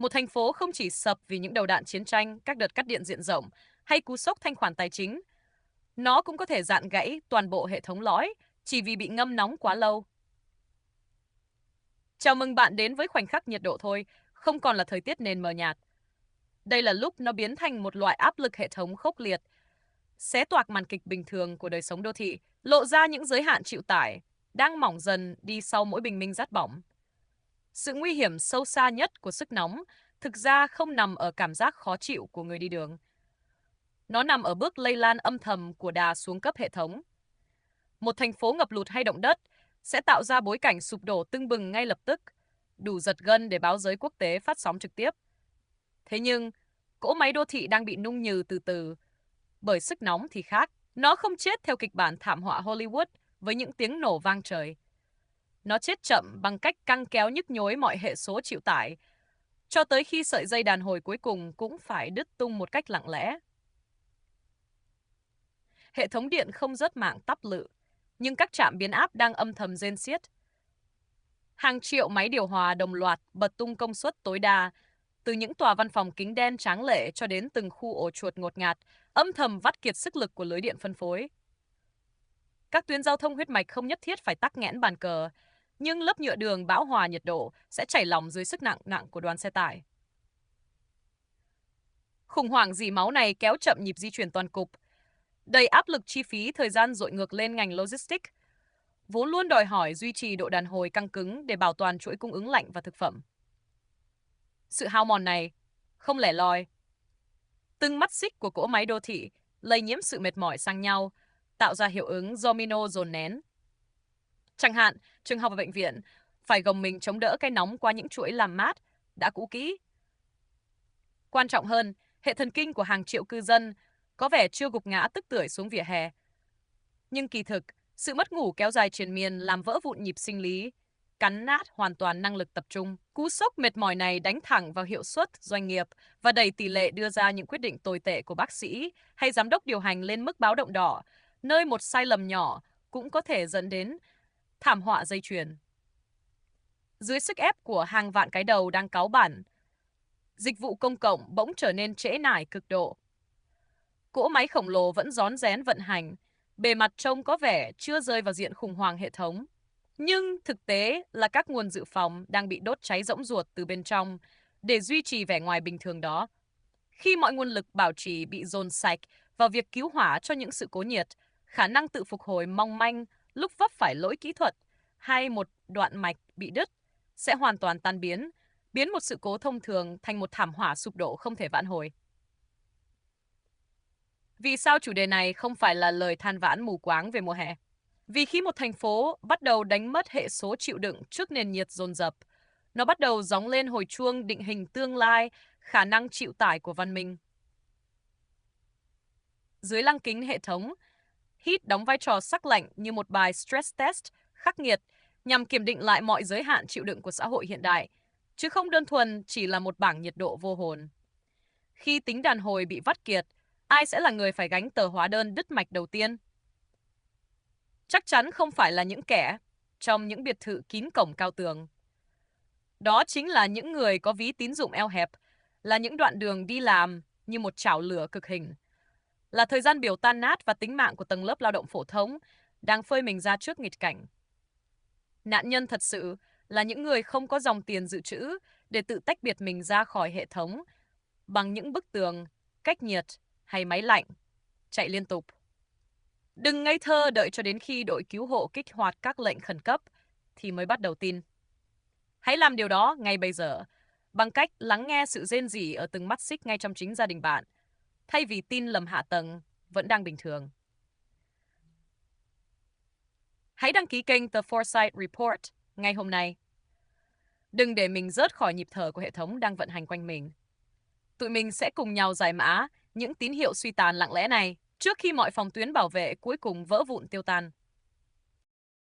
Một thành phố không chỉ sập vì những đầu đạn chiến tranh, các đợt cắt điện diện rộng hay cú sốc thanh khoản tài chính, nó cũng có thể dạn gãy toàn bộ hệ thống lõi chỉ vì bị ngâm nóng quá lâu. Chào mừng bạn đến với khoảnh khắc nhiệt độ thôi, không còn là thời tiết nền mờ nhạt. Đây là lúc nó biến thành một loại áp lực hệ thống khốc liệt, xé toạc màn kịch bình thường của đời sống đô thị, lộ ra những giới hạn chịu tải, đang mỏng dần đi sau mỗi bình minh rát bỏng. Sự nguy hiểm sâu xa nhất của sức nóng thực ra không nằm ở cảm giác khó chịu của người đi đường. Nó nằm ở bước lây lan âm thầm của đà xuống cấp hệ thống. Một thành phố ngập lụt hay động đất sẽ tạo ra bối cảnh sụp đổ tưng bừng ngay lập tức, đủ giật gân để báo giới quốc tế phát sóng trực tiếp. Thế nhưng, cỗ máy đô thị đang bị nung nhừ từ từ, bởi sức nóng thì khác. Nó không chết theo kịch bản thảm họa Hollywood với những tiếng nổ vang trời. Nó chết chậm bằng cách căng kéo nhức nhối mọi hệ số chịu tải, cho tới khi sợi dây đàn hồi cuối cùng cũng phải đứt tung một cách lặng lẽ. Hệ thống điện không rớt mạng tắp lự, nhưng các trạm biến áp đang âm thầm rên xiết. Hàng triệu máy điều hòa đồng loạt bật tung công suất tối đa, từ những tòa văn phòng kính đen tráng lệ cho đến từng khu ổ chuột ngột ngạt, âm thầm vắt kiệt sức lực của lưới điện phân phối. Các tuyến giao thông huyết mạch không nhất thiết phải tắc nghẽn bàn cờ, nhưng lớp nhựa đường bão hòa nhiệt độ sẽ chảy lỏng dưới sức nặng nặng của đoàn xe tải. Khủng hoảng rỉ máu này kéo chậm nhịp di chuyển toàn cục, đầy áp lực chi phí thời gian dội ngược lên ngành logistics, vốn luôn đòi hỏi duy trì độ đàn hồi căng cứng để bảo toàn chuỗi cung ứng lạnh và thực phẩm. Sự hao mòn này không lẻ loi. Từng mắt xích của cỗ máy đô thị lây nhiễm sự mệt mỏi sang nhau, tạo ra hiệu ứng domino dồn nén. Chẳng hạn, trường học và bệnh viện phải gồng mình chống đỡ cái nóng qua những chuỗi làm mát đã cũ kỹ. Quan trọng hơn, hệ thần kinh của hàng triệu cư dân có vẻ chưa gục ngã tức tưởi xuống vỉa hè. Nhưng kỳ thực, sự mất ngủ kéo dài triền miên làm vỡ vụn nhịp sinh lý, cắn nát hoàn toàn năng lực tập trung. Cú sốc mệt mỏi này đánh thẳng vào hiệu suất doanh nghiệp và đẩy tỷ lệ đưa ra những quyết định tồi tệ của bác sĩ hay giám đốc điều hành lên mức báo động đỏ, nơi một sai lầm nhỏ cũng có thể dẫn đến thảm họa dây chuyền. Dưới sức ép của hàng vạn cái đầu đang cáu bẳn, dịch vụ công cộng bỗng trở nên trễ nải cực độ. Cỗ máy khổng lồ vẫn rón rén vận hành, bề mặt trông có vẻ chưa rơi vào diện khủng hoảng hệ thống. Nhưng thực tế là các nguồn dự phòng đang bị đốt cháy rỗng ruột từ bên trong để duy trì vẻ ngoài bình thường đó. Khi mọi nguồn lực bảo trì bị dồn sạch vào việc cứu hỏa cho những sự cố nhiệt, khả năng tự phục hồi mong manh lúc vấp phải lỗi kỹ thuật hay một đoạn mạch bị đứt sẽ hoàn toàn tan biến, biến một sự cố thông thường thành một thảm họa sụp đổ không thể vãn hồi. Vì sao chủ đề này không phải là lời than vãn mù quáng về mùa hè? Vì khi một thành phố bắt đầu đánh mất hệ số chịu đựng trước nền nhiệt dồn dập, nó bắt đầu gióng lên hồi chuông định hình tương lai, khả năng chịu tải của văn minh. Dưới lăng kính hệ thống, HEAT đóng vai trò sắc lệnh như một bài stress test khắc nghiệt nhằm kiểm định lại mọi giới hạn chịu đựng của xã hội hiện đại, chứ không đơn thuần chỉ là một bảng nhiệt độ vô hồn. Khi tính đàn hồi bị vắt kiệt, ai sẽ là người phải gánh tờ hóa đơn đứt mạch đầu tiên? Chắc chắn không phải là những kẻ trong những biệt thự kín cổng cao tường. Đó chính là những người có ví tín dụng eo hẹp, là những đoạn đường đi làm như một chảo lửa cực hình, là thời gian biểu tan nát và tính mạng của tầng lớp lao động phổ thông đang phơi mình ra trước nghịch cảnh. Nạn nhân thật sự là những người không có dòng tiền dự trữ để tự tách biệt mình ra khỏi hệ thống bằng những bức tường, cách nhiệt hay máy lạnh chạy liên tục. Đừng ngây thơ đợi cho đến khi đội cứu hộ kích hoạt các lệnh khẩn cấp thì mới bắt đầu tin. Hãy làm điều đó ngay bây giờ, bằng cách lắng nghe sự rên rỉ ở từng mắt xích ngay trong chính gia đình bạn, thay vì tin lầm hạ tầng vẫn đang bình thường. Hãy đăng ký kênh The Foresight Report ngay hôm nay. Đừng để mình rớt khỏi nhịp thở của hệ thống đang vận hành quanh mình. Tụi mình sẽ cùng nhau giải mã những tín hiệu suy tàn lặng lẽ này trước khi mọi phòng tuyến bảo vệ cuối cùng vỡ vụn tiêu tan.